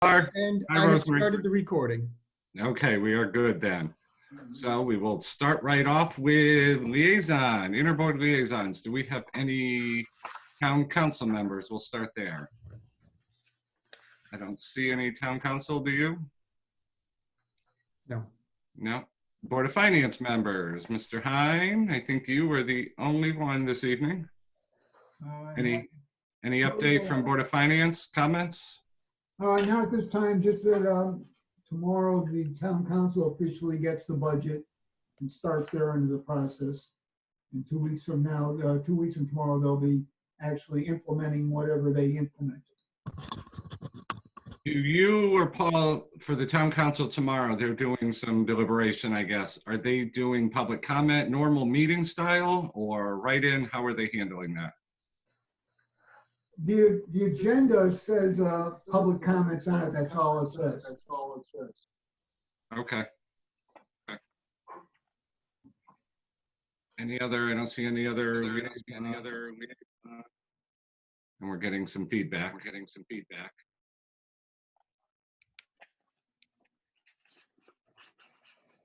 And Hi, I have Rosemary. started the recording. Okay, we are good then. So we will start right off with liaison, interboard liaisons. Do we have any town council members? We'll start there. I don't see any town council, do you? No. No. Board of Finance members, Mr. Hine, I think you were the only one this evening. Any update from Board of Finance comments? Not at this time, just that tomorrow the town council officially gets the budget and starts their end of the process. And 2 weeks from now, 2 weeks from tomorrow, they'll be actually implementing whatever they implemented. Do you or Paul, for the town council tomorrow, they're doing some deliberation, I guess. Are they doing public comment, normal meeting style, or write-in? How are they handling that? The agenda says public comments on it. That's all it says. Okay. Any other, I don't see any other, and we're getting some feedback.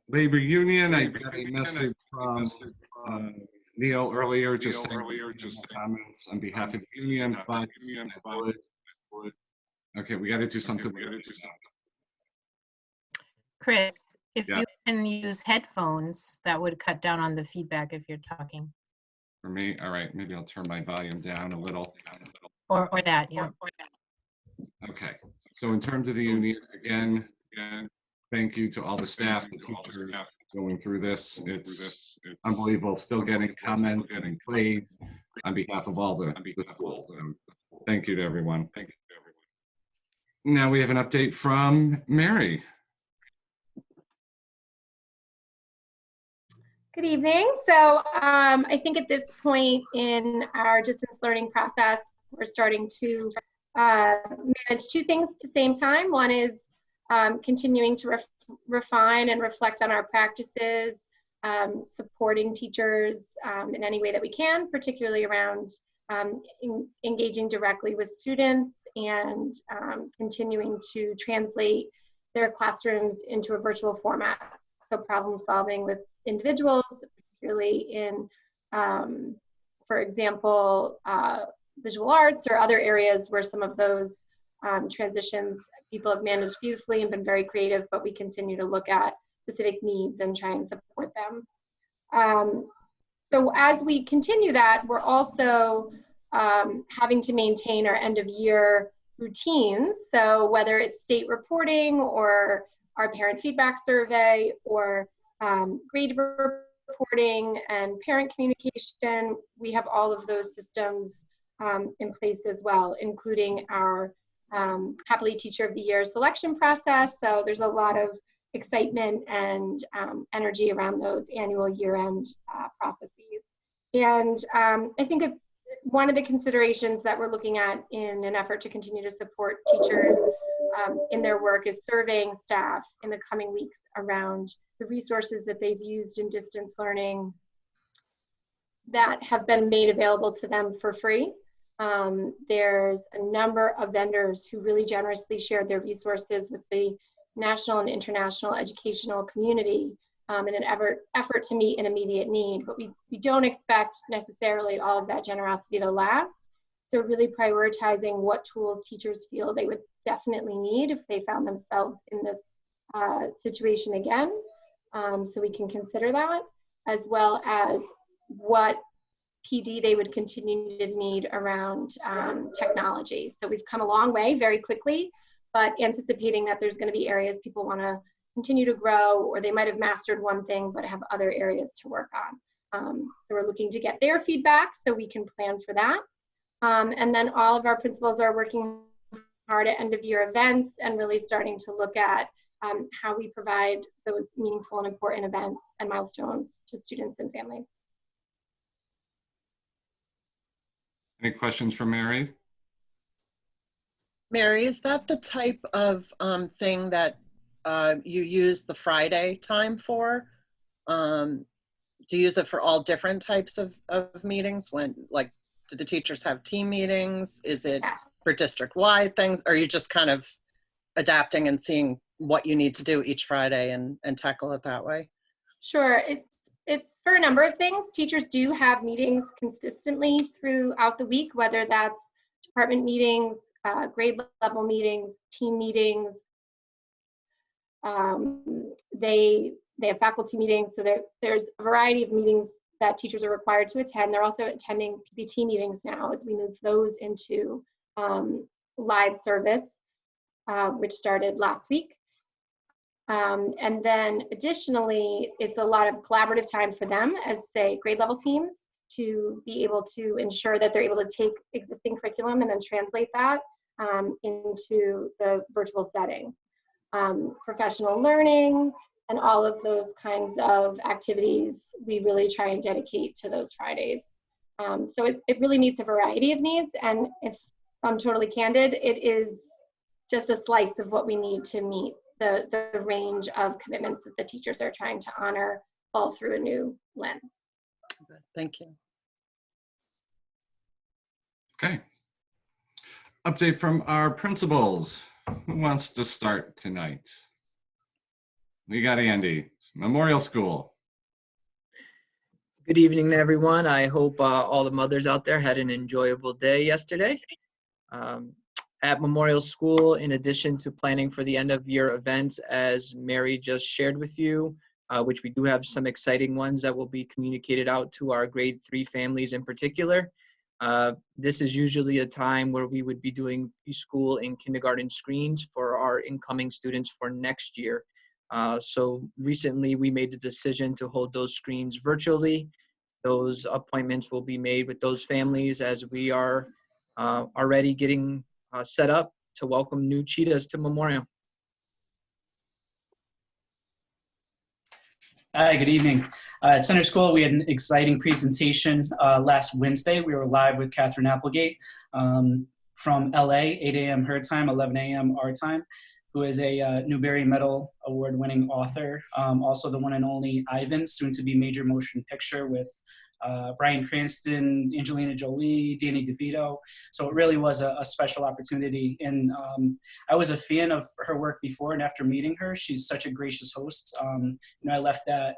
Labor Union, I got a message from Neil earlier, just saying comments on behalf of the union, but okay, we got to do something. Chris, if Yeah. you can use headphones, that would cut down on the feedback if you're talking. For me, all right, maybe I'll turn my volume down a little. Or that, yeah. Okay, so in terms of the union, again, thank you to all the staff, the teachers going through this. It's unbelievable, still getting comments and praise on behalf of all the schools. Thank you to everyone. Now we have an update from Mary. Good evening. So I think at this point in our distance learning process, we're starting to manage two things at the same time. One is continuing to refine and reflect on our practices, supporting teachers in any way that we can, particularly around engaging directly with students and continuing to translate their classrooms into a virtual format. So problem solving with individuals, particularly in, for example, visual arts or other areas where some of those transitions people have managed beautifully and been very creative, but we continue to look at specific needs and try and support them. So as we continue that, we're also having to maintain our end of year routines. So whether it's state reporting or our parent feedback survey or grade reporting and parent communication, we have all of those systems in place as well, including our Happily Teacher of the Year selection process. So there's a lot of excitement and energy around those annual year-end processes. And I think one of the considerations that we're looking at in an effort to continue to support teachers in their work is surveying staff in the coming weeks around the resources that they've used in distance learning that have been made available to them for free. There's a number of vendors who really generously shared their resources with the national and international educational community in an effort to meet an immediate need. But we don't expect necessarily all of that generosity to last. So really prioritizing what tools teachers feel they would definitely need if they found themselves in this situation again. So we can consider that, as well as what PD they would continue to need around technology. So we've come a long way very quickly, but anticipating that there's going to be areas people want to continue to grow, or they might have mastered one thing but have other areas to work on. So we're looking to get their feedback so we can plan for that. And then all of our principals are working hard at end of year events and really starting to look at how we provide those meaningful and important events and milestones to students and families. Any questions for Mary? Mary, is that the type of thing that you use the Friday time for? Do you use it for all different types of meetings? When, like, do the teachers have team meetings? Is it for district-wide things? Or are you just kind of adapting and seeing what you need to do each Friday and tackle it that way? Sure. It's for a number of things. Teachers do have meetings consistently throughout the week, whether that's department meetings, grade level meetings, team meetings. They have faculty meetings, so there's a variety of meetings that teachers are required to attend. They're also attending PBT meetings now as we move those into live service, which started last week. And then additionally, it's a lot of collaborative time for them as, say, grade level teams to be able to ensure that they're able to take existing curriculum and then translate that into the virtual setting. Professional learning and all of those kinds of activities we really try and dedicate to those Fridays. So it really meets a variety of needs, and if I'm totally candid, it is just a slice of what we need to meet the range of commitments that the teachers are trying to honor all through a new lens. Thank you. Okay. Update from our principals. Who wants to start tonight? We got Andy, Memorial School. Good evening, everyone. I hope all the mothers out there had an enjoyable day yesterday. At Memorial School, in addition to planning for the end of year events, as Mary just shared with you, which we do have some exciting ones that will be communicated out to our grade 3 families in particular. This is usually a time where we would be doing preschool and kindergarten screens for our incoming students for next year. So recently we made the decision to hold those screens virtually. Those appointments will be made with those families as we are already getting set up to welcome new cheetahs to Memorial. Hi, good evening. At Center School, we had an exciting presentation last Wednesday. We were live with Catherine Applegate from LA, 8 a.m. her time, 11 a.m. our time, who is a Newbery Medal award-winning author. Also the one and only Ivan, soon to be major motion picture with Bryan Cranston, Angelina Jolie, Danny DeVito. So it really was a special opportunity. And I was a fan of her work before, and after meeting her, she's such a gracious host. I left that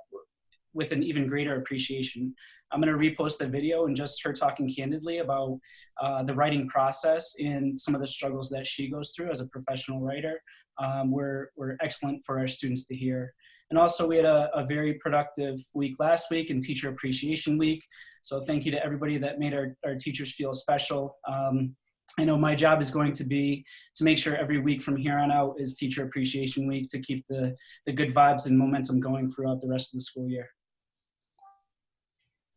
with an even greater appreciation. I'm going to repost the video and just her talking candidly about the writing process and some of the struggles that she goes through as a professional writer were excellent for our students to hear. And also we had a very productive week last week and Teacher Appreciation Week. So thank you to everybody that made our teachers feel special. I know my job is going to be to make sure every week from here on out is Teacher Appreciation Week to keep the good vibes and momentum going throughout the rest of the school year.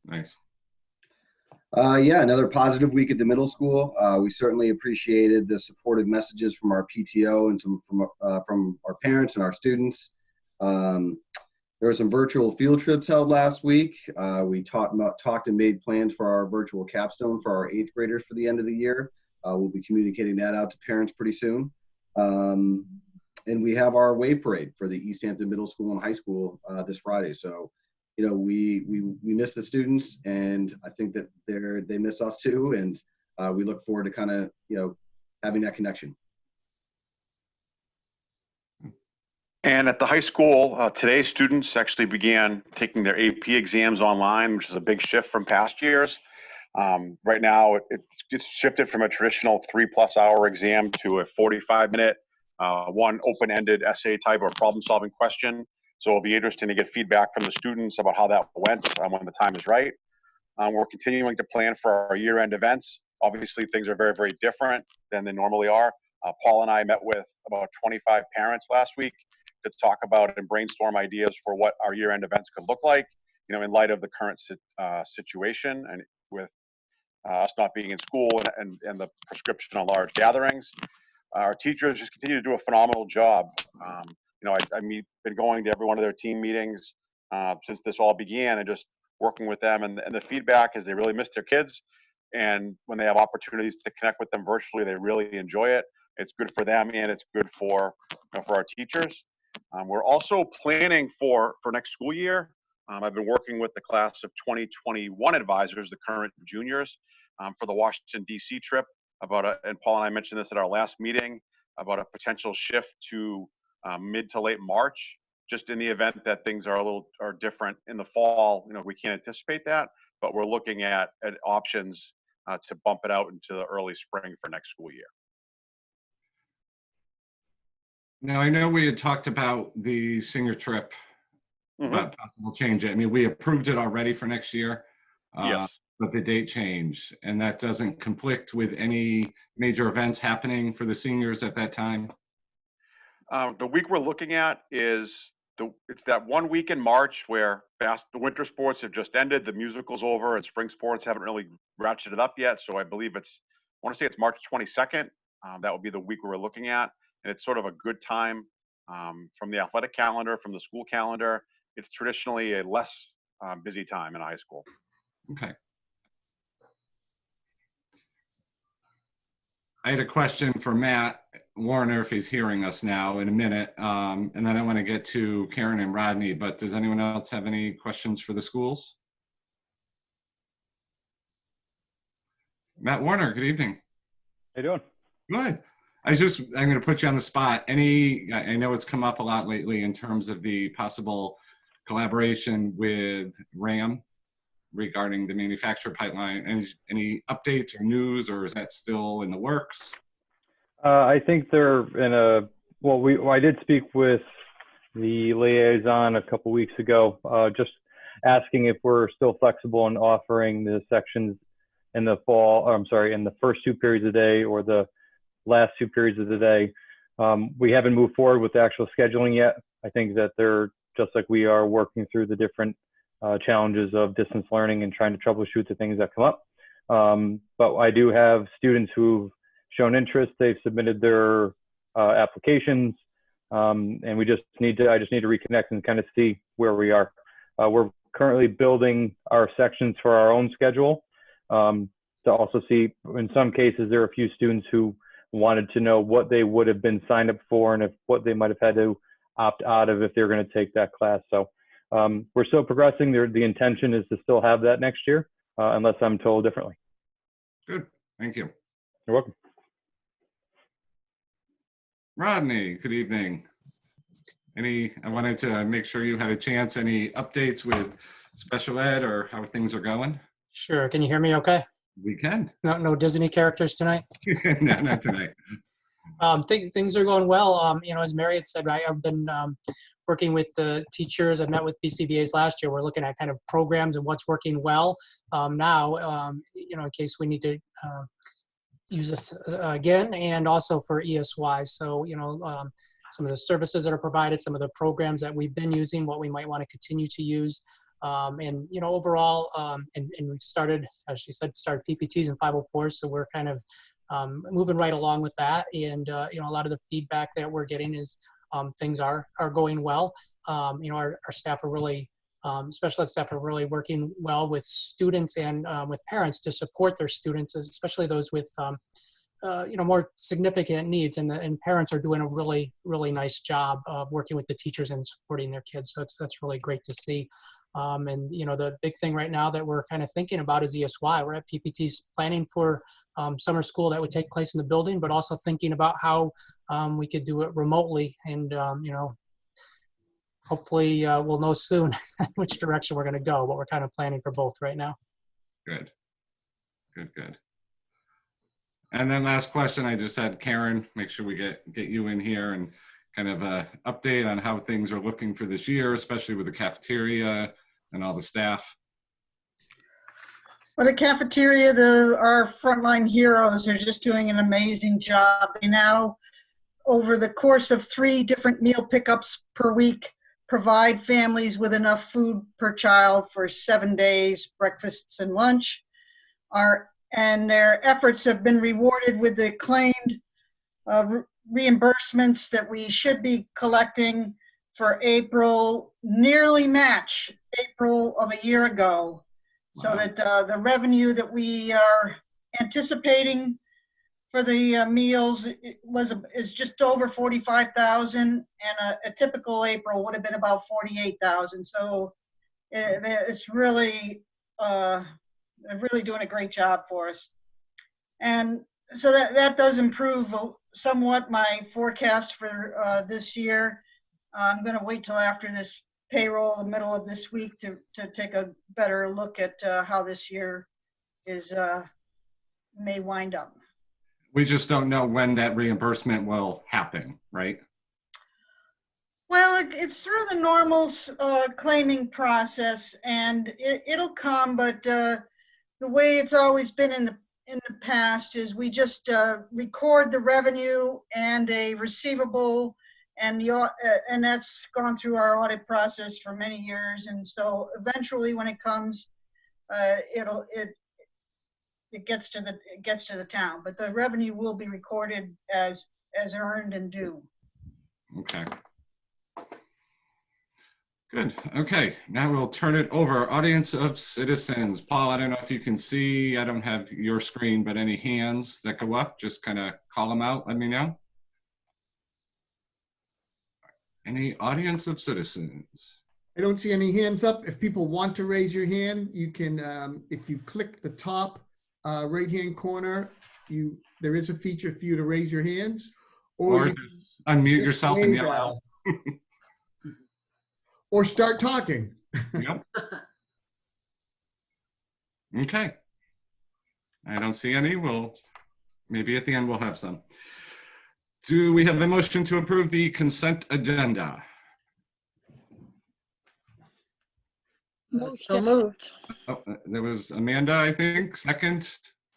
Nice. Yeah, another positive week at the middle school. We certainly appreciated the supportive messages from our PTO and from our parents and our students. There were some virtual field trips held last week. We talked and made plans for our virtual capstone for our 8th graders for the end of the year. We'll be communicating that out to parents pretty soon. And we have our wave parade for the East Hampton Middle School and High School this Friday. So, you know, we miss the students, and I think that they miss us too. And we look forward to kind of, you know, having that connection. And at the high school, today students actually began taking their AP exams online, which is a big shift from past years. Right now, it's shifted from a traditional 3+ hour exam to a 45-minute, one open-ended essay type or problem-solving question. So it'll be interesting to get feedback from the students about how that went when the time is right. We're continuing to plan for our year-end events. Obviously, things are very, very different than they normally are. Paul and I met with about 25 parents last week to talk about and brainstorm ideas for what our year-end events could look like, you know, in light of the current situation and with us not being in school and the prescription on large gatherings. Our teachers just continue to do a phenomenal job. You know, I've been going to every one of their team meetings since this all began and just working with them. And the feedback is they really miss their kids. And when they have opportunities to connect with them virtually, they really enjoy it. It's good for them and it's good for, you know, for our teachers. We're also planning for next school year. I've been working with the class of 2021 advisors, the current juniors, for the Washington, D.C. trip. And Paul and I mentioned this at our last meeting, about a potential shift to mid to late March, just in the event that things are different in the fall. We can't anticipate that, but we're looking at options to bump it out into the early spring for next school year. Now, I know we had talked about the senior trip, about possible change. I mean, we approved it already for next year. Yes. But the date changed, and that doesn't conflict with any major events happening for the seniors at that time. The week we're looking at is it's that 1 week in March where the winter sports have just ended, the musical's over, and spring sports haven't really ratcheted up yet. So I believe I want to say it's March 22nd. That would be the week we're looking at, and it's sort of a good time from the athletic calendar, from the school calendar. It's traditionally a less busy time in high school. Okay. I had a question for Matt Warner, if he's hearing us now, in a minute. And then I want to get to Karen and Rodney, but does anyone else have any questions for the schools? Matt Warner, good evening. How you doing? Good. I'm going to put you on the spot. I know it's come up a lot lately in terms of the possible collaboration with RAM regarding the manufacturer pipeline. Any updates or news, or is that still in the works? I think they're in I did speak with the liaison a couple weeks ago, just asking if we're still flexible in offering the sections in the in the first 2 periods a day or the last 2 periods of the day. We haven't moved forward with the actual scheduling yet. I think that they're, just like we are, working through the different challenges of distance learning and trying to troubleshoot the things that come up. But I do have students who've shown interest. They've submitted their applications, and I just need to reconnect and kind of see where we are. We're currently building our sections for our own schedule to also see, in some cases, there are a few students who wanted to know what they would have been signed up for and what they might have had to opt out of if they're going to take that class. So we're still progressing. The intention is to still have that next year, unless I'm told differently. Good. Thank you. You're welcome. Rodney, good evening. I wanted to make sure you had a chance. Any updates with special ed or how things are going? Sure. Can you hear me okay? We can. No Disney characters tonight? No, not tonight. Things are going well. As Mary had said, I've been working with the teachers. I met with BCBAs last year. We're looking at kind of programs and what's working well now, in case we need to use this again, and also for ESY. So, some of the services that are provided, some of the programs that we've been using, what we might want to continue to use. Overall, and we started, as she said, PPTs and 504s. So we're kind of moving right along with that. And, a lot of the feedback that we're getting is things are going well. Our staff are really, special ed staff are really working well with students and with parents to support their students, especially those with, more significant needs. And parents are doing a really, really nice job of working with the teachers and supporting their kids. So that's really great to see. The big thing right now that we're kind of thinking about is ESY. We're at PPT's planning for summer school that would take place in the building, but also thinking about how we could do it remotely. And, hopefully we'll know soon which direction we're going to go, but we're kind of planning for both right now. Good. And then last question, I just had Karen, make sure we get you in here and kind of an update on how things are looking for this year, especially with the cafeteria and all the staff. For the cafeteria, our frontline heroes are just doing an amazing job. They now, over the course of 3 different meal pickups per week, provide families with enough food per child for 7 days, breakfasts and lunch. And their efforts have been rewarded with the claimed reimbursements that we should be collecting for April, nearly match April of a year ago. Wow. So that the revenue that we are anticipating for the meals is just over 45,000, and a typical April would have been about 48,000. So it's really, they're really doing a great job for us. And so that does improve somewhat my forecast for this year. I'm going to wait till after this payroll, the middle of this week, to take a better look at how this year is may wind up. We just don't know when that reimbursement will happen, right? Well, it's through the normal claiming process, and it'll come. But the way it's always been in the past is we just record the revenue and a receivable, and that's gone through our audit process for many years. And so eventually, when it comes, it gets to the town. But the revenue will be recorded as earned and due. Okay. Good. Okay. Now we'll turn it over. Audience of citizens. Paul, I don't know if you can see. I don't have your screen, but any hands that go up, just kind of call them out. Let me know. Any audience of citizens? I don't see any hands up. If people want to raise your hand, you can, if you click the top right-hand corner, there is a feature for you to raise your hands. Or you just unmute yourself and wave yell at out. us. Or start talking. Yep. Okay. I don't see any. Maybe at the end we'll have some. Do we have a motion to approve the consent agenda? So moved. Oh, there was Amanda, I think, second.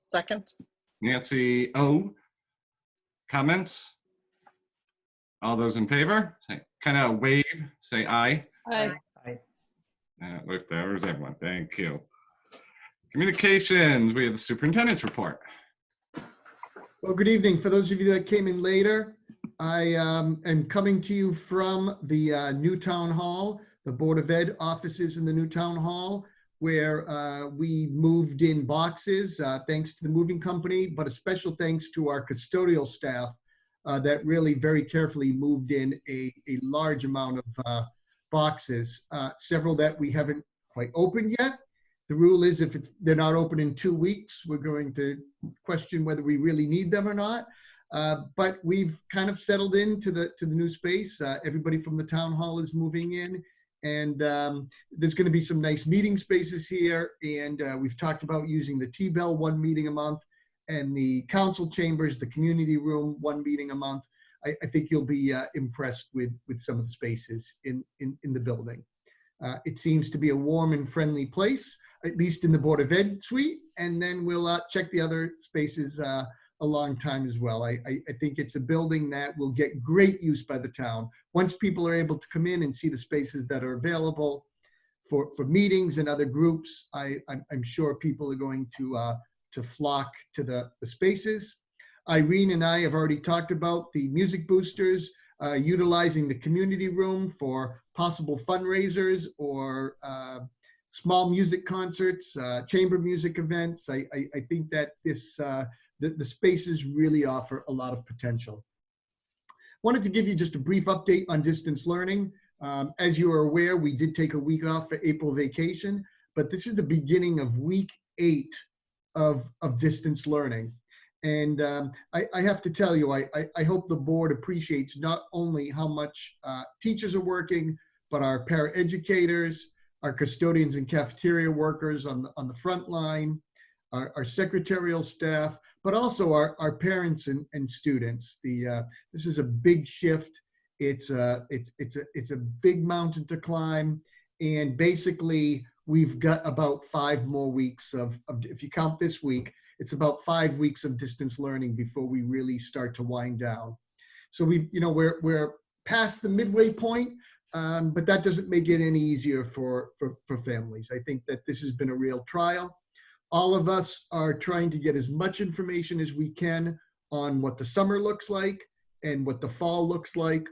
Second. Nancy O. Comments? All those in favor? Kind of wave, say aye. Aye. Look, there's everyone. Thank you. Communications, we have the superintendent's report. Well, good evening. For those of you that came in later, I am coming to you from the new town hall, the Board of Ed offices in the new town hall, where we moved in boxes, thanks to the moving company, but a special thanks to our custodial staff that really very carefully moved in a large amount of boxes, several that we haven't quite opened yet. The rule is if they're not open in 2 weeks, we're going to question whether we really need them or not. But we've kind of settled into the new space. Everybody from the town hall is moving in, and there's going to be some nice meeting spaces here. And we've talked about using the T-Bell 1 meeting a month, and the council chambers, the community room 1 meeting a month. I think you'll be impressed with some of the spaces in the building. It seems to be a warm and friendly place, at least in the Board of Ed suite, and then we'll check the other spaces a long time as well. I think it's a building that will get great use by the town. Once people are able to come in and see the spaces that are available for meetings and other groups, I'm sure people are going to flock to the spaces. Irene and I have already talked about the music boosters, utilizing the community room for possible fundraisers or small music concerts, chamber music events. I think that the spaces really offer a lot of potential. Wanted to give you just a brief update on distance learning. As you are aware, we did take a week off for April vacation, but this is the beginning of week 8 of distance learning. And I have to tell you, I hope the board appreciates not only how much teachers are working, but our paraeducators, our custodians and cafeteria workers on the front line, our secretarial staff, but also our parents and students. This is a big shift. It's a big mountain to climb, and basically we've got about 5 more weeks of if you count this week, it's about 5 weeks of distance learning before we really start to wind down. So we're past the midway point, but that doesn't make it any easier for families. I think that this has been a real trial. All of us are trying to get as much information as we can on what the summer looks like and what the fall looks like,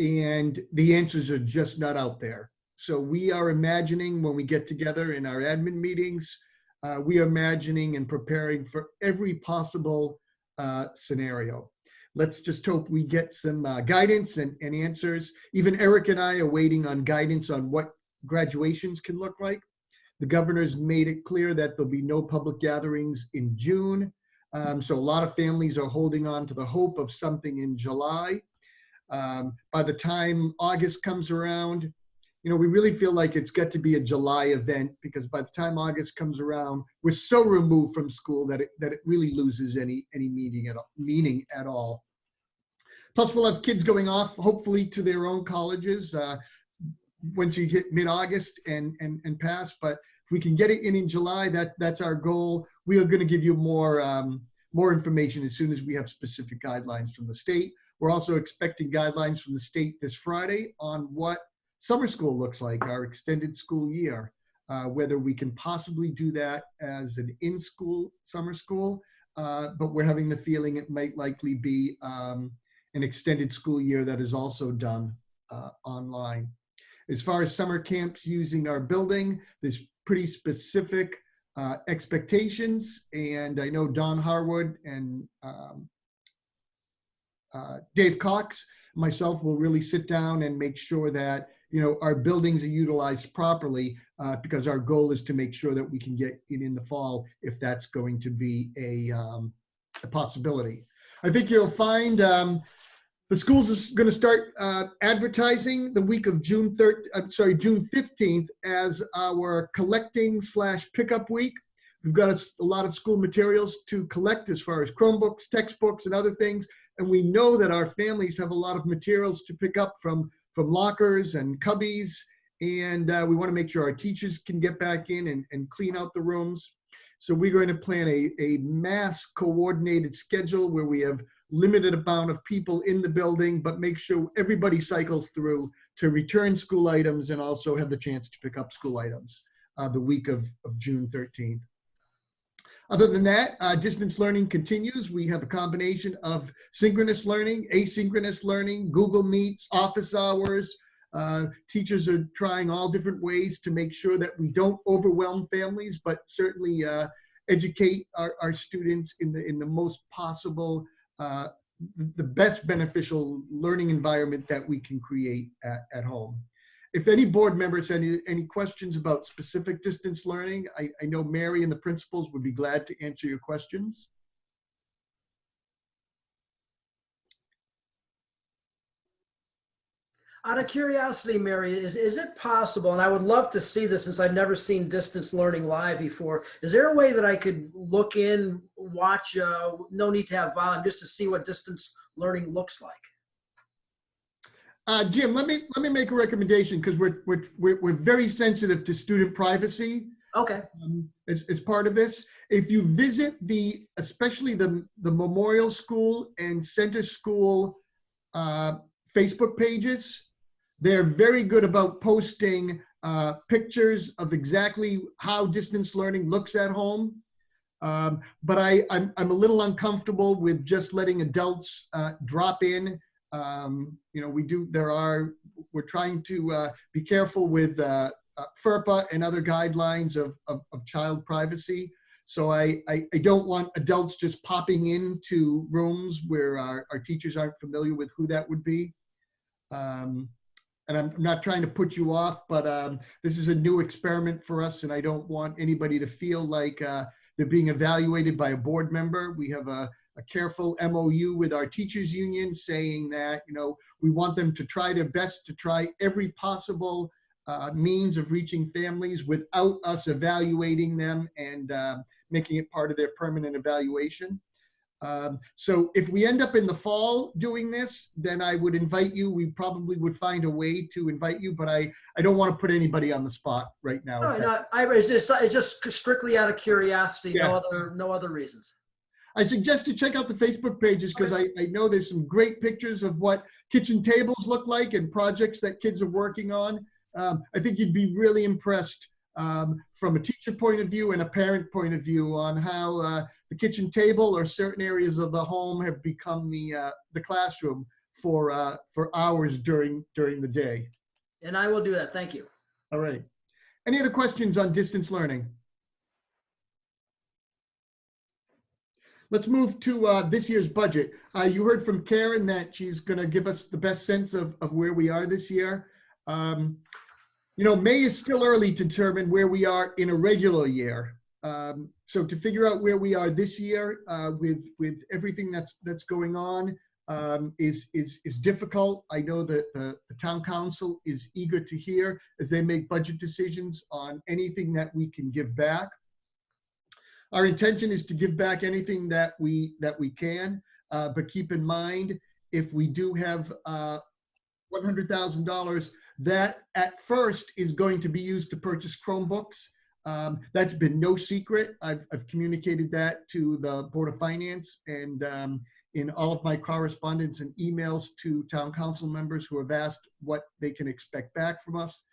and the answers are just not out there. So we are imagining when we get together in our admin meetings, we are imagining and preparing for every possible scenario. Let's just hope we get some guidance and answers. Even Eric and I are waiting on guidance on what graduations can look like. The governor's made it clear that there'll be no public gatherings in June. So a lot of families are holding on to the hope of something in July. By the time August comes around, we really feel like it's got to be a July event, because by the time August comes around, we're so removed from school that it really loses any meaning at all. Plus, we'll have kids going off, hopefully, to their own colleges once you hit mid-August and past. But if we can get it in July, that's our goal. We are going to give you more information as soon as we have specific guidelines from the state. We're also expecting guidelines from the state this Friday on what summer school looks like, our extended school year, whether we can possibly do that as an in-school summer school, but we're having the feeling it might likely be an extended school year that is also done online. As far as summer camps using our building, there's pretty specific expectations, and I know Don Harwood and Dave Cox, myself, will really sit down and make sure that our buildings are utilized properly, because our goal is to make sure that we can get it in the fall if that's going to be a possibility. I think you'll find the schools is going to start advertising the week of June 15th as our collecting / pickup week. We've got a lot of school materials to collect as far as Chromebooks, textbooks, and other things. And we know that our families have a lot of materials to pick up from lockers and cubbies. And we want to make sure our teachers can get back in and clean out the rooms. So we're going to plan a mass coordinated schedule where we have limited amount of people in the building, but make sure everybody cycles through to return school items and also have the chance to pick up school items the week of June 13th. Other than that, distance learning continues. We have a combination of synchronous learning, asynchronous learning, Google Meets, office hours. Teachers are trying all different ways to make sure that we don't overwhelm families, but certainly educate our students in the most possible, the best beneficial learning environment that we can create at home. If any board members have any questions about specific distance learning, I know Mary and the principals would be glad to answer your questions. Out of curiosity, Mary, is it possible, and I would love to see this since I've never seen distance learning live before, is there a way that I could look in, watch, no need to have volume, just to see what distance learning looks like? Jim, let me make a recommendation, because we're very sensitive to student privacy. Okay. As part of this, if you visit especially the Memorial School and Center School Facebook pages, they're very good about posting pictures of exactly how distance learning looks at home. But I'm a little uncomfortable with just letting adults drop in. We're trying to be careful with FERPA and other guidelines of child privacy. So I don't want adults just popping into rooms where our teachers aren't familiar with who that would be. And I'm not trying to put you off, but this is a new experiment for us, and I don't want anybody to feel like they're being evaluated by a board member. We have a careful MOU with our teachers union saying that, we want them to try their best to try every possible means of reaching families without us evaluating them and making it part of their permanent evaluation. So if we end up in the fall doing this, then I would invite you. We probably would find a way to invite you, but I don't want to put anybody on the spot right now. No, it's just strictly out of curiosity, yeah. No other reasons. I suggest you check out the Facebook pages, because I know there's some great pictures of what kitchen tables look like and projects that kids are working on. I think you'd be really impressed from a teacher point of view and a parent point of view on how the kitchen table or certain areas of the home have become the classroom for hours during the day. And I will do that. Thank you. All right. Any other questions on distance learning? Let's move to this year's budget. You heard from Karen that she's going to give us the best sense of where we are this year. May is still early to determine where we are in a regular year. So to figure out where we are this year with everything that's going on is difficult. I know that the town council is eager to hear as they make budget decisions on anything that we can give back. Our intention is to give back anything that we can, but keep in mind, if we do have $100,000, that at first is going to be used to purchase Chromebooks. That's been no secret. I've communicated that to the Board of Finance, and in all of my correspondence and emails to town council members who have asked what they can expect back from us,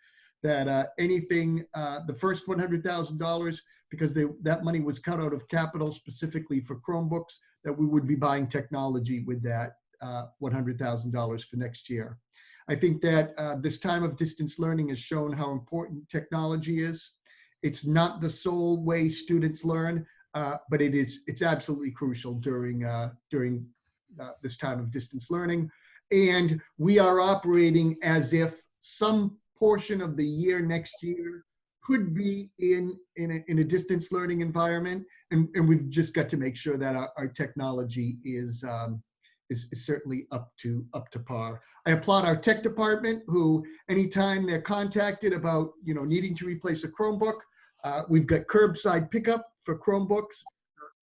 that anything, the first $100,000, because that money was cut out of capital specifically for Chromebooks, that we would be buying technology with that $100,000 for next year. I think that this time of distance learning has shown how important technology is. It's not the sole way students learn, but it's absolutely crucial during this time of distance learning. And we are operating as if some portion of the year next year could be in a distance learning environment, and we've just got to make sure that our technology is certainly up to par. I applaud our tech department, who anytime they're contacted about needing to replace a Chromebook, we've got curbside pickup for Chromebooks.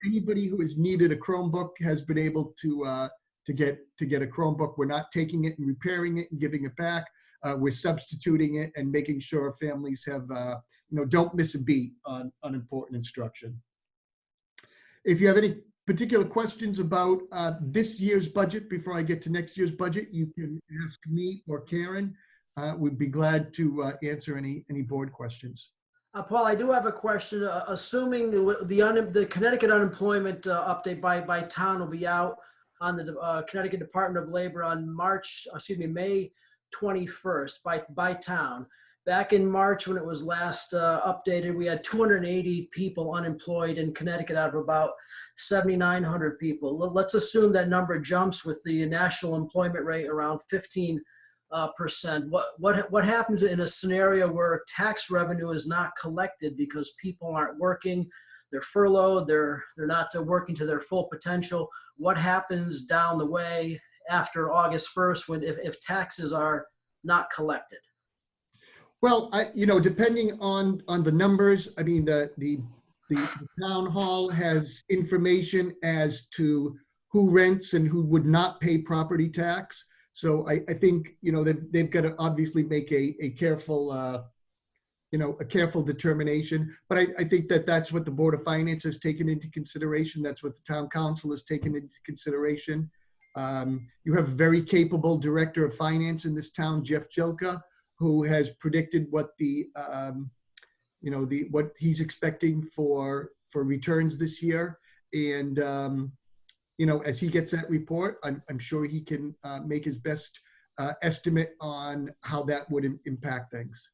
Anybody who has needed a Chromebook has been able to get a Chromebook. We're not taking it and repairing it and giving it back. We're substituting it and making sure families have don't miss a beat on important instruction. If you have any particular questions about this year's budget before I get to next year's budget, you can ask me or Karen. We'd be glad to answer any board questions. Paul, I do have a question. Assuming the Connecticut unemployment update by town will be out on the Connecticut Department of Labor on May 21st by town. Back in March, when it was last updated, we had 280 people unemployed in Connecticut out of about 7,900 people. Let's assume that number jumps with the national employment rate around 15%. What happens in a scenario where tax revenue is not collected because people aren't working, they're furloughed, they're not working to their full potential? What happens down the way after August 1st if taxes are not collected? Well, depending on the numbers, I mean, the town hall has information as to who rents and who would not pay property tax. So I think, they've got to obviously make a careful, a careful determination. But I think that's what the Board of Finance has taken into consideration. That's what the town council has taken into consideration. You have a very capable director of finance in this town, Jeff Jilka, who has predicted what what he's expecting for returns this year. And, as he gets that report, I'm sure he can make his best estimate on how that would impact things.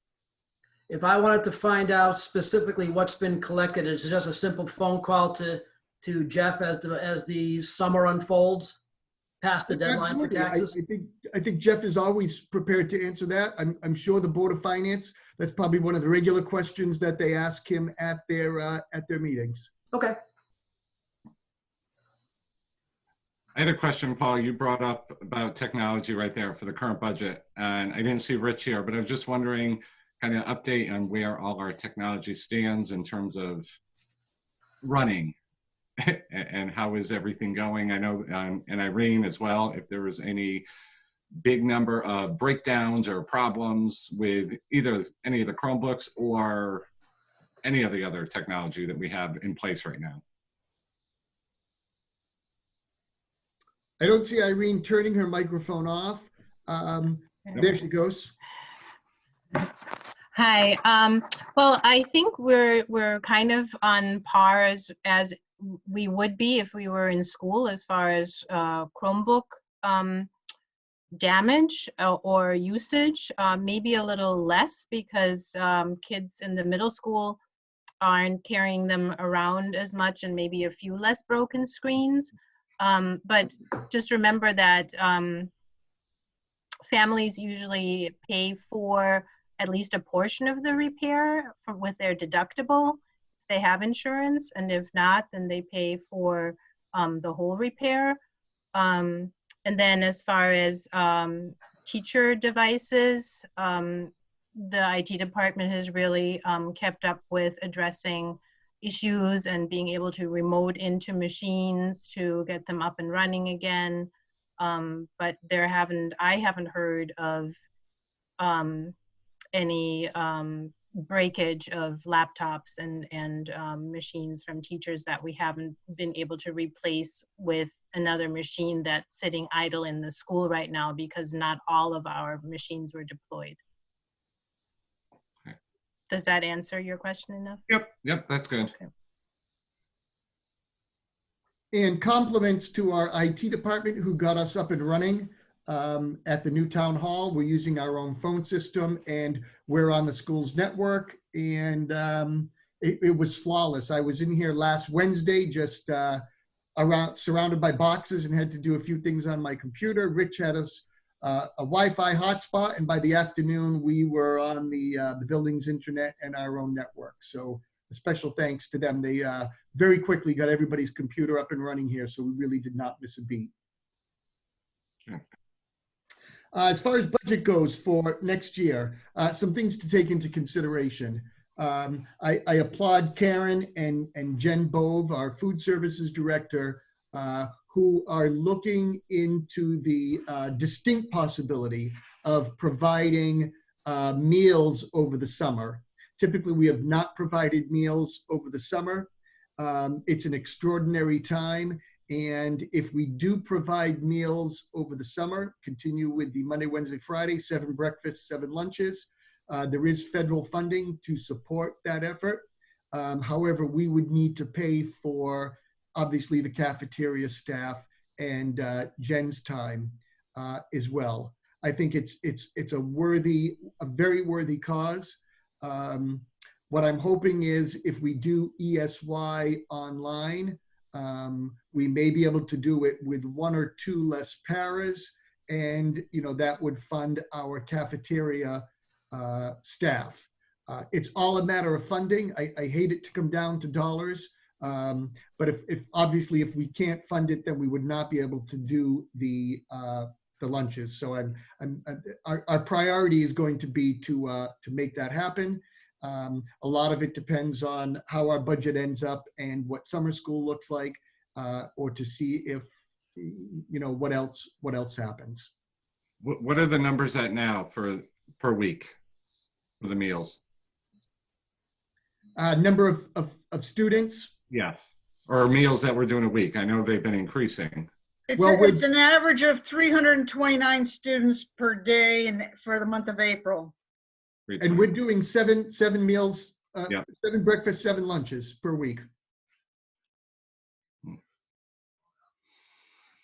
If I wanted to find out specifically what's been collected, it's just a simple phone call to Jeff as the summer unfolds past the deadline for taxes? I think Jeff is always prepared to answer that. I'm sure the Board of Finance, that's probably one of the regular questions that they ask him at their meetings. Okay. I had a question, Paul. You brought up about technology right there for the current budget, and I didn't see Rich here, but I was just wondering, kind of update on where all our technology stands in terms of running. And how is everything going? I know, and Irene as well, if there was any big number of breakdowns or problems with either any of the Chromebooks or any of the other technology that we have in place right now. I don't see Irene turning her microphone off. There she goes. Hi. Well, I think we're kind of on par as we would be if we were in school as far as Chromebook damage or usage, maybe a little less because kids in the middle school aren't carrying them around as much and maybe a few less broken screens. But just remember that families usually pay for at least a portion of the repair with their deductible. they have insurance, and if not, then they pay for the whole repair. And then as far as teacher devices, the IT department has really kept up with addressing issues and being able to remote into machines to get them up and running again. But I haven't heard of any breakage of laptops and machines from teachers that we haven't been able to replace with another machine that's sitting idle in the school right now because not all of our machines were deployed. Okay. Does that answer your question enough? Yep, that's good. Okay. And compliments to our IT department who got us up and running at the new town hall. We're using our own phone system and we're on the school's network, and it was flawless. I was in here last Wednesday just around surrounded by boxes and had to do a few things on my computer. Rich had us a Wi-Fi hotspot, and by the afternoon we were on the building's internet and our own network. So a special thanks to them. They very quickly got everybody's computer up and running here, so we really did not miss a beat. Okay. As far as budget goes for next year, some things to take into consideration. I applaud Karen and Jen Bove, our food services director, who are looking into the distinct possibility of providing meals over the summer. Typically, we have not provided meals over the summer. It's an extraordinary time. And if we do provide meals over the summer, continue with the Monday, Wednesday, Friday, 7 breakfasts, 7 lunches, there is federal funding to support that effort. However, we would need to pay for, obviously, the cafeteria staff and Jen's time as well. I think it's a very worthy cause. What I'm hoping is if we do ESY online, we may be able to do it with 1 or 2 less paras, and that would fund our cafeteria staff. It's all a matter of funding. I hate it to come down to dollars, but if obviously if we can't fund it, then we would not be able to do the lunches. So our priority is going to be to make that happen. A lot of it depends on how our budget ends up and what summer school looks like, or to see if, what else happens. What are the numbers at now for per week for the meals? Number of students? Yeah, or meals that we're doing a week. I know they've been increasing. It's an average of 329 students per day for the month of April. And we're doing seven meals, Yeah. 7 breakfasts, 7 lunches per week.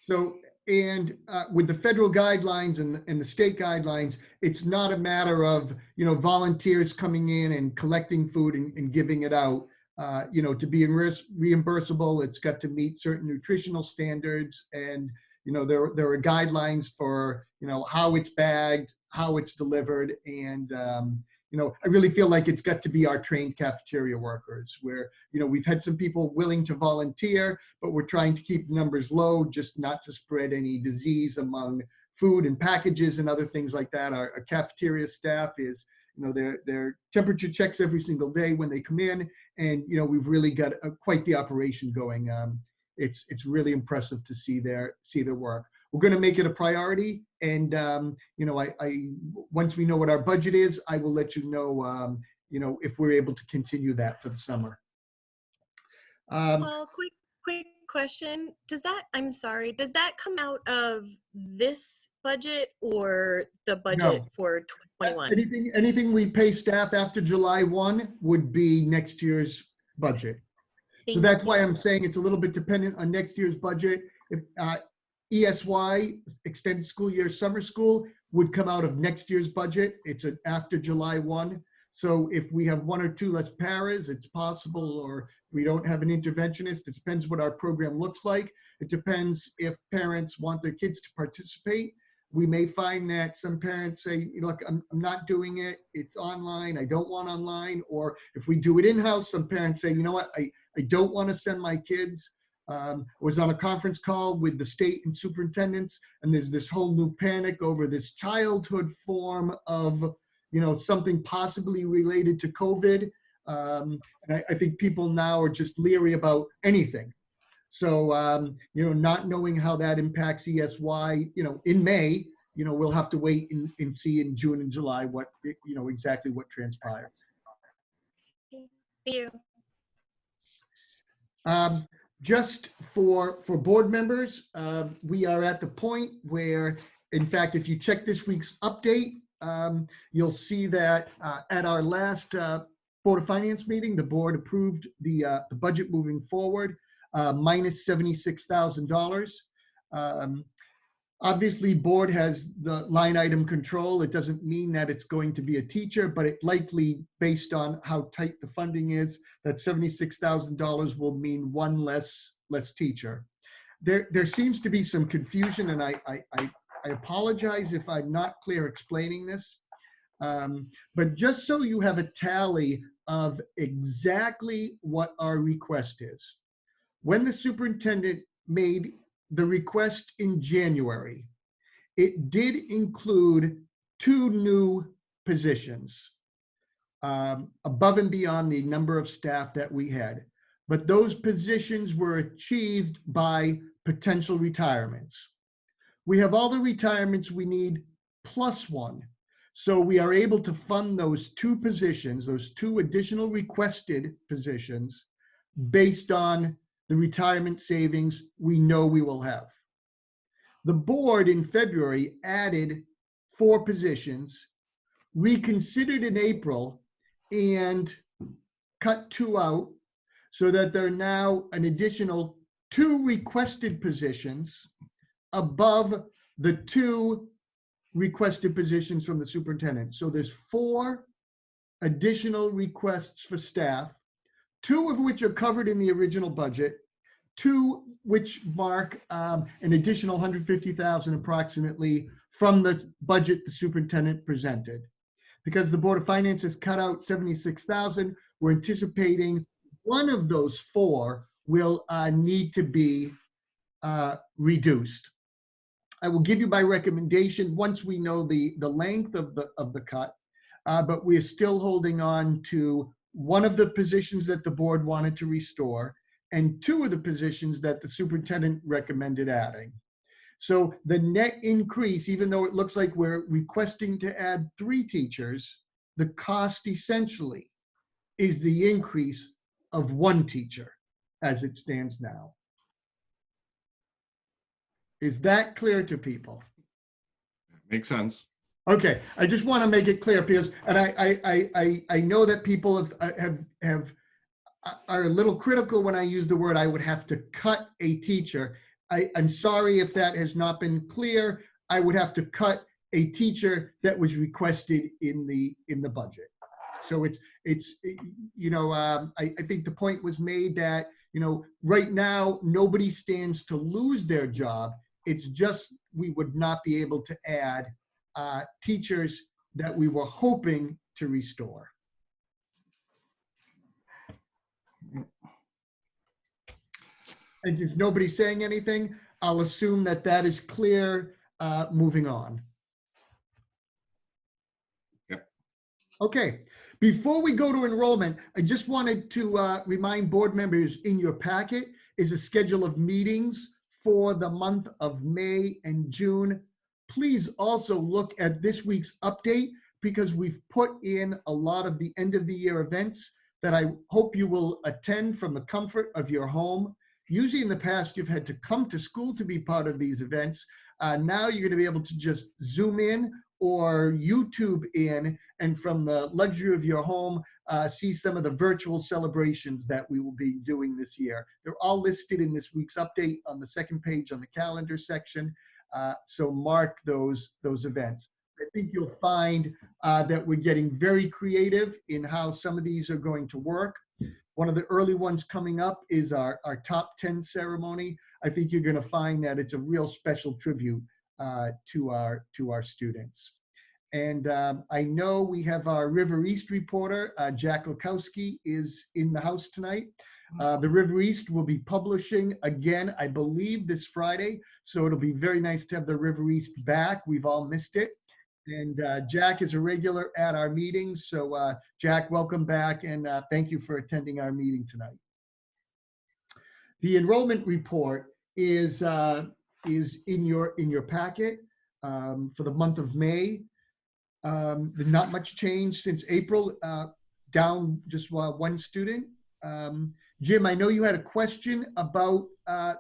So, and with the federal guidelines and the state guidelines, it's not a matter of, volunteers coming in and collecting food and giving it out. To be reimbursable, it's got to meet certain nutritional standards, and there are guidelines for how it's bagged, how it's delivered, and I really feel like it's got to be our trained cafeteria workers, where we've had some people willing to volunteer, but we're trying to keep the numbers low, just not to spread any disease among food and packages and other things like that. Our cafeteria staff is their temperature checks every single day when they come in, and we've really got quite the operation going. It's really impressive to see their work. We're going to make it a priority, and once we know what our budget is, I will let you know if we're able to continue that for the summer. Well, quick question. Does that come out of this budget or the budget for 2021? Anything we pay staff after July 1 would be next year's budget. So that's why I'm saying it's a little bit dependent on next year's budget. If ESY, extended school year summer school, would come out of next year's budget. It's after July 1. So if we have 1 or 2 less paras, it's possible, or we don't have an interventionist. It depends what our program looks like. It depends if parents want their kids to participate. we may find that some parents say, look, I'm not doing it. It's online. I don't want online. Or if we do it in-house, some parents say, you know what, I don't want to send my kids. I was on a conference call with the state and superintendents, and there's this whole new panic over this childhood form of, something possibly related to COVID. And I think people now are just leery about anything. So, not knowing how that impacts ESY, in May, we'll have to wait and see in June and July what, exactly what transpires. Thank you. Just for board members, we are at the point where, in fact, if you check this week's update, you'll see that at our last Board of Finance meeting, the board approved the budget moving forward, minus $76,000. Obviously, board has the line item control. It doesn't mean that it's going to be a teacher, but it likely, based on how tight the funding is, that $76,000 will mean one less teacher. There seems to be some confusion, and I apologize if I'm not clear explaining this. But just so you have a tally of exactly what our request is. When the superintendent made the request in January, it did include 2 new positions above and beyond the number of staff that we had. But those positions were achieved by potential retirements. We have all the retirements we need plus 1. So we are able to fund those 2 positions, those 2 additional requested positions, based on the retirement savings we know we will have. The board in February added 4 positions, reconsidered in April, and cut 2 out, so that there are now an additional 2 requested positions above the 2 requested positions from the superintendent. So there's 4 additional requests for staff, 2 of which are covered in the original budget, 2 which mark an additional $150,000 approximately from the budget the superintendent presented. Because the Board of Finance has cut out $76,000, we're anticipating one of those 4 will need to be reduced. I will give you my recommendation once we know the length of the cut, but we're still holding on to one of the positions that the board wanted to restore and 2 of the positions that the superintendent recommended adding. So the net increase, even though it looks like we're requesting to add 3 teachers, the cost essentially is the increase of 1 teacher as it stands now. Is that clear to people? Makes sense. Okay, I just want to make it clear because, and I know that people are a little critical when I use the word I would have to cut a teacher. I'm sorry if that has not been clear. I would have to cut a teacher that was requested in the budget. So I think the point was made that, right now, nobody stands to lose their job. It's just we would not be able to add teachers that we were hoping to restore. And since nobody's saying anything, I'll assume that that is clear, moving on. Yep. Okay, before we go to enrollment, I just wanted to remind board members, in your packet is a schedule of meetings for the month of May and June. Please also look at this week's update because we've put in a lot of the end of the year events that I hope you will attend from the comfort of your home. Usually in the past, you've had to come to school to be part of these events. Now you're going to be able to just zoom in or YouTube in, and from the luxury of your home, see some of the virtual celebrations that we will be doing this year. They're all listed in this week's update on the second page on the calendar section. So mark those events. I think you'll find that we're getting very creative in how some of these are going to work. One of the early ones coming up is our top 10 ceremony. I think you're going to find that it's a real special tribute to our students. And I know we have our River East reporter, Jack Lukowski, is in the house tonight. The River East will be publishing again, I believe, this Friday. So it'll be very nice to have the River East back. We've all missed it. And Jack is a regular at our meetings. So Jack, welcome back, and thank you for attending our meeting tonight. The enrollment report is in your packet for the month of May. There's not much change since April, down just one student. Jim, I know you had a question about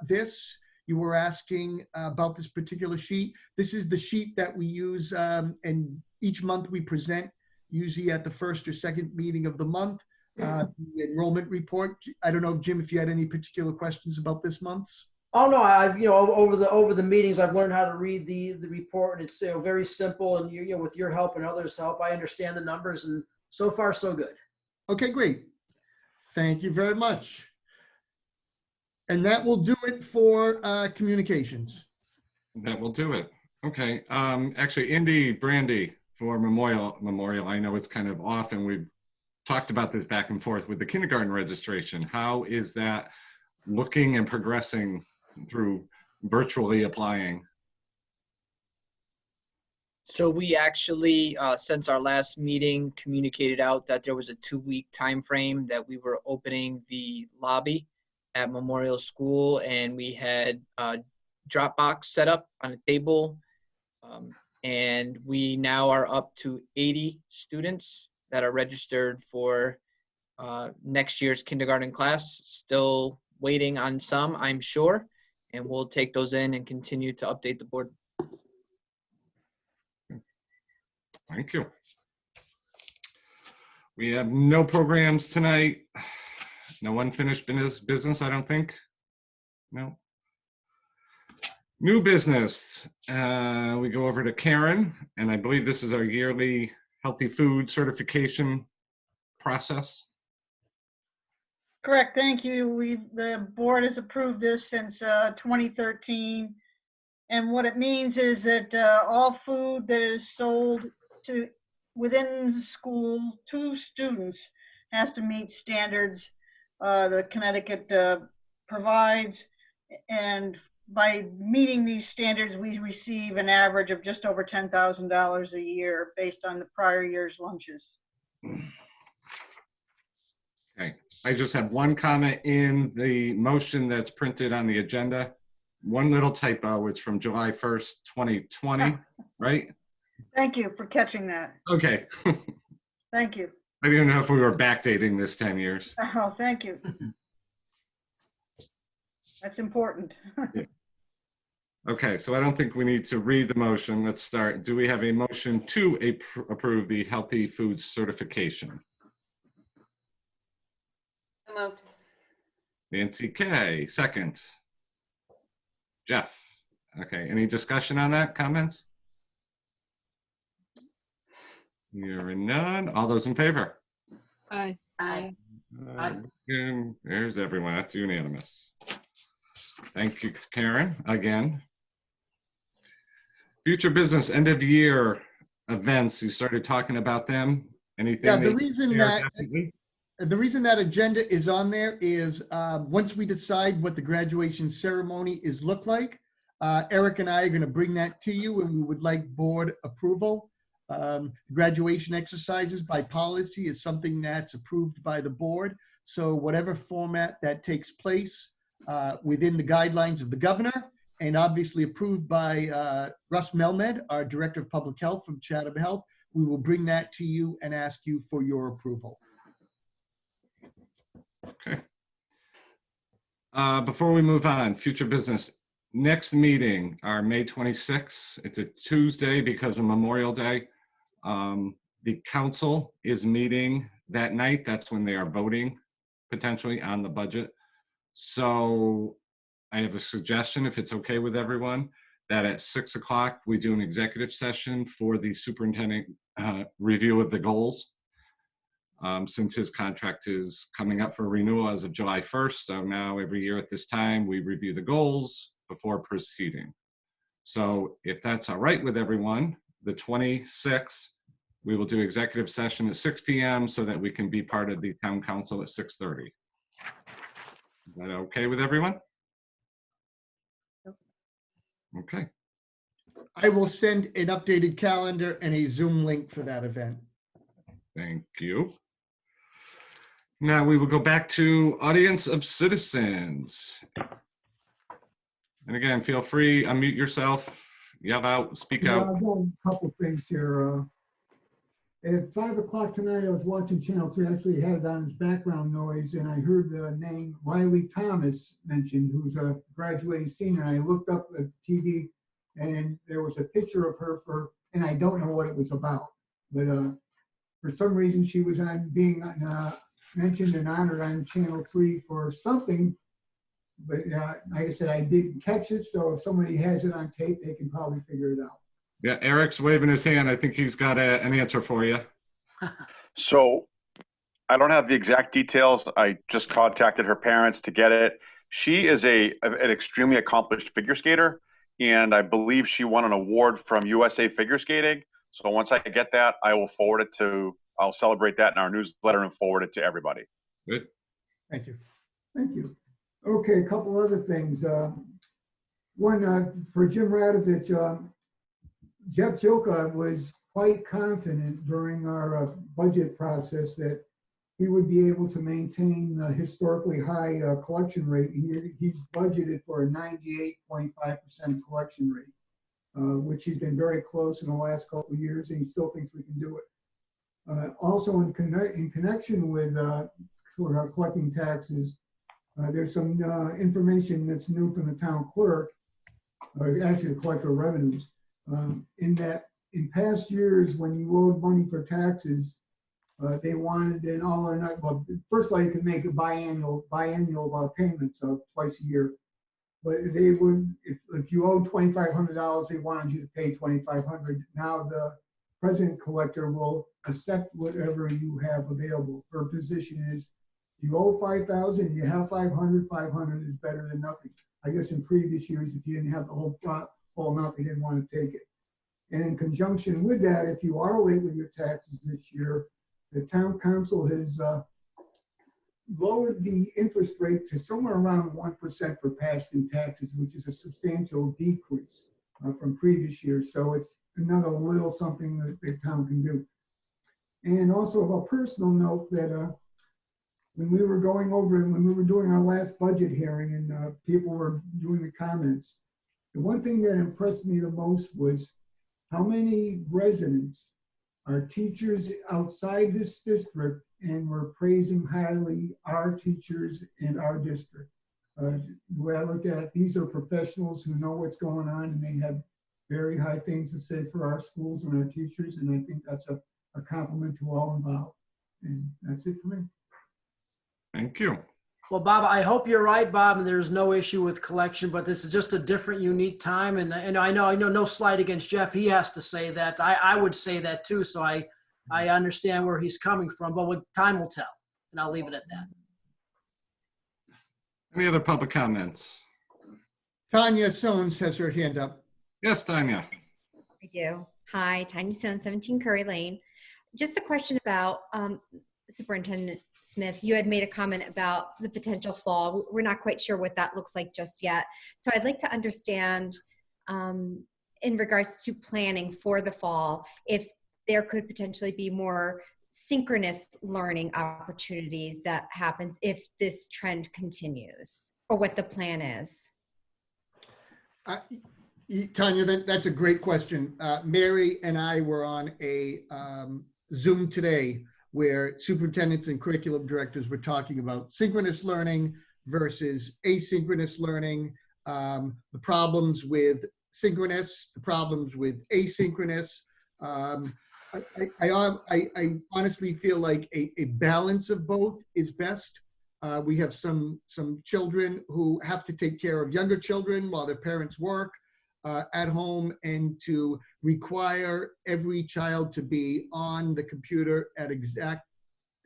this. You were asking about this particular sheet. This is the sheet that we use, and each month we present, usually at the first or second meeting of the month, the enrollment report. I don't know, Jim, if you had any particular questions about this month's. Oh no, I've over the meetings I've learned how to read the report, and it's very simple, and with your help and others' help, I understand the numbers, and so far so good. Okay, great. Thank you very much. And that will do it for communications. That will do it. Okay. Actually, Indy Brandy for Memorial. I know it's kind of off, and we've talked about this back and forth with the kindergarten registration. How is that looking and progressing through virtually applying? So we actually, since our last meeting, communicated out that there was a 2-week time frame that we were opening the lobby at Memorial School, and we had a Dropbox set up on a table, and we now are up to 80 students that are registered for next year's kindergarten class. Still waiting on some, I'm sure, and we'll take those in and continue to update the board. Thank you. We have no programs tonight. No unfinished business, I don't think. No. New business. We go over to Karen, and I believe this is our yearly healthy food certification process. Correct, thank you. The board has approved this since 2013. And what it means is that all food that is sold within the school to students has to meet standards the Connecticut provides. And by meeting these standards, we receive an average of just over $10,000 a year based on the prior year's lunches. Okay, I just have one comment in the motion that's printed on the agenda. One little typo, it's from July 1st, 2020, right? Thank you for catching that. Okay. Thank you. I didn't know if we were backdating this 10 years. Oh, thank you. That's important. Yeah. Okay, so I don't think we need to read the motion. Let's start. Do we have a motion to approve the healthy food certification? Moved. Nancy K, second. Jeff. Okay, any discussion on that? Comments? Hearing none. All those in favor? Aye. Aye. There's everyone. That's unanimous. Thank you, Karen, again. Future business end of year events. You started talking about them. Anything? Yeah, the reason that agenda is on there is once we decide what the graduation ceremony look like, Eric and I are going to bring that to you, and we would like board approval. Graduation exercises by policy is something that's approved by the board. So whatever format that takes place within the guidelines of the governor, and obviously approved by Russ Melmed, our Director of Public Health from Chatham Health, we will bring that to you and ask you for your approval. Okay. Before we move on, future business. Next meeting, our May 26th. It's a Tuesday because of Memorial Day. The council is meeting that night. That's when they are voting potentially on the budget. So I have a suggestion, if it's okay with everyone, that at 6 o'clock we do an executive session for the superintendent review of the goals. Since his contract is coming up for renewal as of July 1st, so now every year at this time we review the goals before proceeding. So if that's all right with everyone, the 26th, we will do executive session at 6 p.m. so that we can be part of the town council at 6:30. Is that okay with everyone? Okay. I will send an updated calendar and a Zoom link for that event. Thank you. Now we will go back to audience of citizens. And again, feel free, unmute yourself, yell out, speak Yeah, out. I've got a couple things here. At 5 o'clock tonight, I was watching Channel 3, actually had it on as background noise, and I heard the name Riley Thomas mentioned, who's a graduating senior. And I looked up at TV, and there was a picture of her and I don't know what it was about, but for some reason she was being mentioned and honored on Channel 3 for something. But like I said, I didn't catch it, so if somebody has it on tape, they can probably figure it out. Yeah, Eric's waving his hand. I think he's got an answer for you. So I don't have the exact details. I just contacted her parents to get it. She is an extremely accomplished figure skater, and I believe she won an award from USA Figure Skating. So once I get that, I will forward it I'll celebrate that in our newsletter and forward it to everybody. Good. Thank you. Thank you. Okay, a couple other things. One, for Jim Radovich, Jeff Joka was quite confident during our budget process that he would be able to maintain a historically high collection rate. He's budgeted for a 98.5% collection rate, which he's been very close in the last couple of years, and he still thinks we can do it. Also, in connection with collecting taxes, there's some information that's new from the town clerk, or actually the collector of revenues, in that in past years when you owed money for taxes, they wanted an all or not. Well, first of all, you could make a biannual payments of twice a year, but they would, if you owed $2,500, they wanted you to pay $2,500. Now the present collector will accept whatever you have available. Her position is, you owe 5,000, you have 500, 500 is better than nothing. I guess in previous years, if you didn't have the whole amount, they didn't want to take it. And in conjunction with that, if you are late with your taxes this year, the town council has lowered the interest rate to somewhere around 1% for past due taxes, which is a substantial decrease from previous years. So it's another little something that the town can do. And also of a personal note that when we were going over and when we were doing our last budget hearing and people were doing the comments, the one thing that impressed me the most was how many residents are teachers outside this district and were praising highly our teachers in our district. The way I look at it, these are professionals who know what's going on and they have very high things to say for our schools and our teachers, and I think that's a compliment to all involved. And that's it for me. Thank you. Well, Bob, I hope you're right, Bob, and there's no issue with collection, but this is just a different, unique time. And I know no slight against Jeff. He has to say that. I would say that too. So I understand where he's coming from, but time will tell. And I'll leave it at that. Any other public comments? Tanya Sones has her hand up. Yes, Tanya. I do. Hi, Tanya Sones, 17 Curry Lane. Just a question about Superintendent Smith. You had made a comment about the potential fall. We're not quite sure what that looks like just yet. So I'd like to understand in regards to planning for the fall, if there could potentially be more synchronous learning opportunities that happens if this trend continues, or what the plan is. Tanya, that's a great question. Mary and I were on a Zoom today where superintendents and curriculum directors were talking about synchronous learning versus asynchronous learning, the problems with synchronous, the problems with asynchronous. I honestly feel like a balance of both is best. We have some children who have to take care of younger children while their parents work at home, and to require every child to be on the computer at an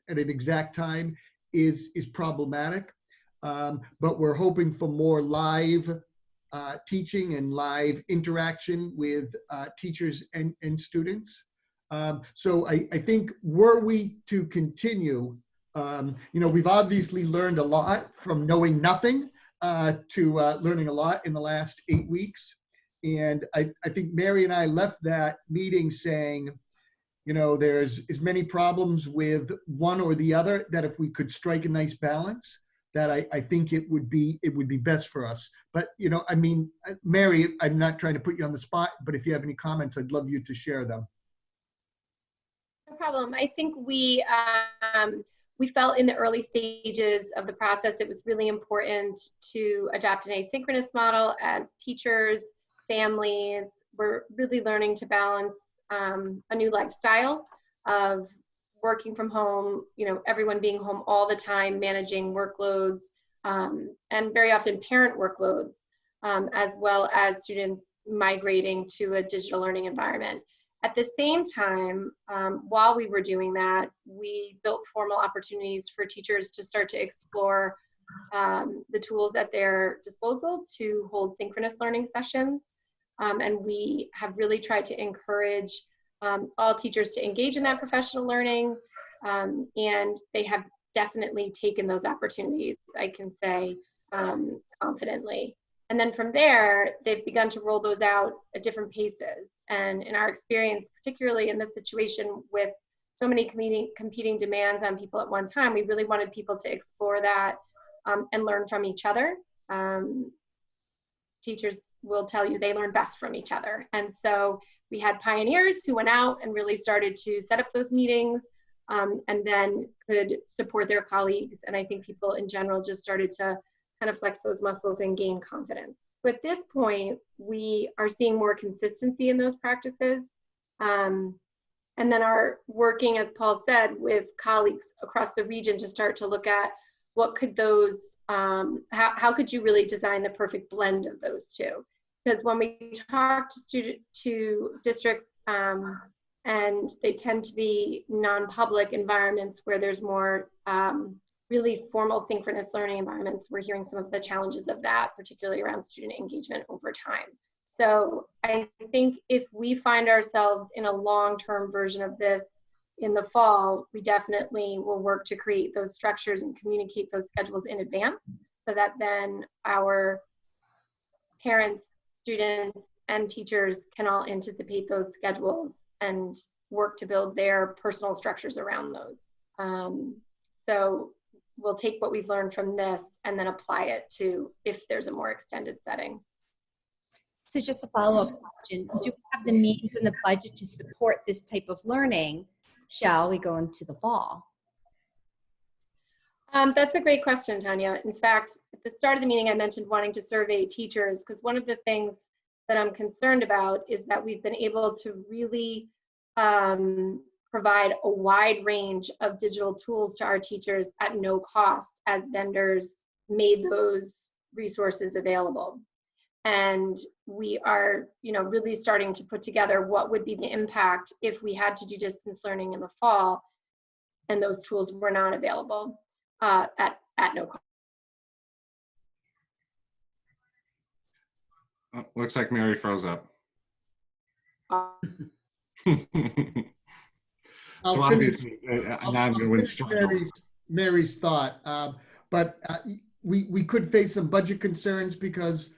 exact time is problematic. But we're hoping for more live teaching and live interaction with teachers and students. So I think were we to continue, we've obviously learned a lot from knowing nothing to learning a lot in the last 8 weeks. And I think Mary and I left that meeting saying, there's as many problems with one or the other, that if we could strike a nice balance, that I think it would be best for us. But, Mary, I'm not trying to put you on the spot, but if you have any comments, I'd love you to share them. No problem. I think we felt in the early stages of the process, it was really important to adopt an asynchronous model as teachers, families were really learning to balance a new lifestyle of working from home, everyone being home all the time, managing workloads, and very often parent workloads, as well as students migrating to a digital learning environment. At the same time, while we were doing that, we built formal opportunities for teachers to start to explore the tools at their disposal to hold synchronous learning sessions. And we have really tried to encourage all teachers to engage in that professional learning, and they have definitely taken those opportunities, I can say confidently. And then from there, they've begun to roll those out at different paces. And in our experience, particularly in this situation with so many competing demands on people at one time, we really wanted people to explore that and learn from each other. Teachers will tell you they learn best from each other. And so we had pioneers who went out and really started to set up those meetings and then could support their colleagues. And I think people in general just started to kind of flex those muscles and gain confidence. So at this point, we are seeing more consistency in those practices. And then are working, as Paul said, with colleagues across the region to start to look at what could those, how could you really design the perfect blend of those two? Because when we talk to districts, and they tend to be non-public environments where there's more really formal synchronous learning environments, we're hearing some of the challenges of that, particularly around student engagement over time. So I think if we find ourselves in a long-term version of this in the fall, we definitely will work to create those structures and communicate those schedules in advance so that then our parents, students, and teachers can all anticipate those schedules and work to build their personal structures around those. So we'll take what we've learned from this and then apply it to if there's a more extended setting. So just a follow-up question. Do we have the means and the budget to support this type of learning? Shall we go into the fall? That's a great question, Tanya. In fact, at the start of the meeting, I mentioned wanting to survey teachers because one of the things that I'm concerned about is that we've been able to really provide a wide range of digital tools to our teachers at no cost as vendors made those resources available. And we are, really starting to put together what would be the impact if we had to do distance learning in the fall and those tools were not available at no cost. Looks like Mary froze up. So obviously, now I'm going to struggle. Mary's thought, but we could face some budget concerns because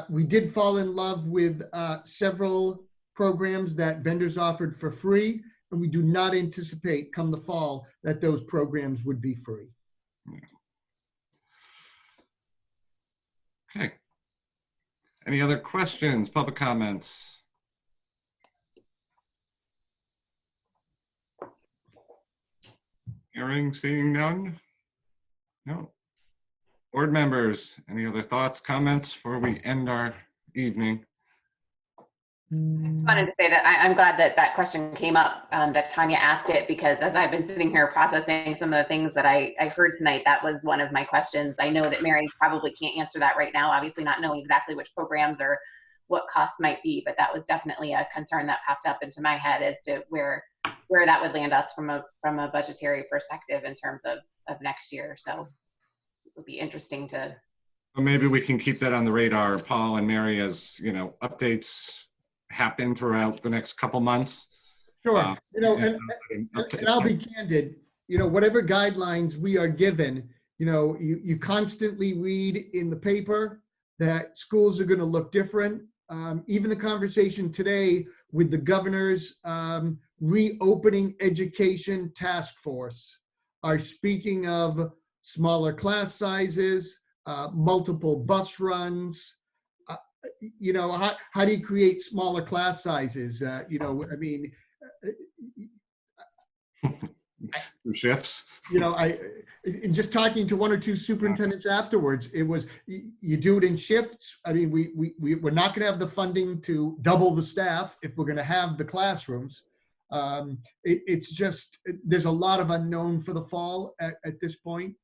we did fall in love with several programs that vendors offered for free, and we do not anticipate come the fall that those programs would be free. Okay. Any other questions, public comments? Hearing, seeing none? No. Board members, any other thoughts, comments before we end our evening? I just wanted to say that I'm glad that that question came up, that Tanya asked it, because as I've been sitting here processing some of the things that I heard tonight, that was one of my questions. I know that Mary probably can't answer that right now, obviously not knowing exactly which programs or what costs might be, but that was definitely a concern that popped up into my head as to where that would land us from a budgetary perspective in terms of next year. So it would be interesting to So maybe we can keep that on the radar, Paul and Mary, as, you know, updates happen throughout the next couple months. Sure. You know, and I'll be candid, you know, whatever guidelines we are given, you know, you constantly read in the paper that schools are going to look different. Even the conversation today with the governor's reopening education task force are speaking of smaller class sizes, multiple bus runs. You know, how do you create smaller class sizes? You know, I mean, shifts. You know, in just talking to one or two superintendents afterwards, it was, you do it in shifts. I mean, we're not going to have the funding to double the staff if we're going to have the classrooms. It's just, there's a lot of unknown for the fall at this point.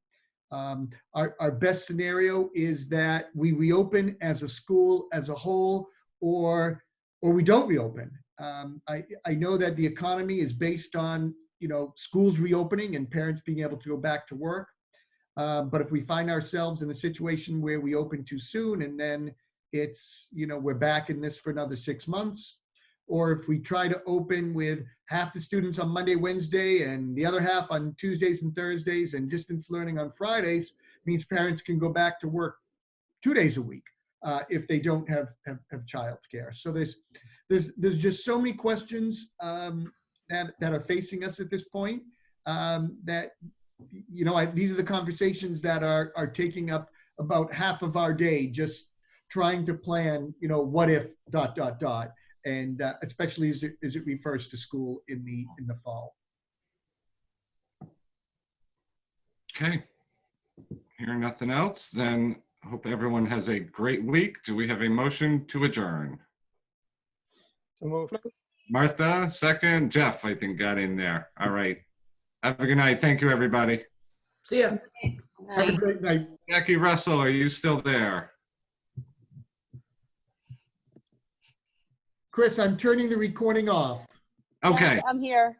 Our best scenario is that we reopen as a school as a whole, or we don't reopen. I know that the economy is based on, you know, schools reopening and parents being able to go back to work. But if we find ourselves in a situation where we open too soon and then it's, you know, we're back in this for another 6 months, or if we try to open with half the students on Monday, Wednesday, and the other half on Tuesdays and Thursdays, and distance learning on Fridays, means parents can go back to work 2 days a week if they don't have childcare. So there's just so many questions that are facing us at this point that, you know, these are the conversations that are taking up about half of our day, just trying to plan, you know, what if ... And especially as it refers to school in the fall. Okay. Hearing nothing else, then I hope everyone has a great week. Do we have a motion to adjourn? So moved. Martha, second. Jeff, I think, got in there. All right. Have a good night. Thank you, everybody. See ya. Have a great night. Jackie Russell, are you still there? Chris, I'm turning the recording off. Okay. Yes, I'm here.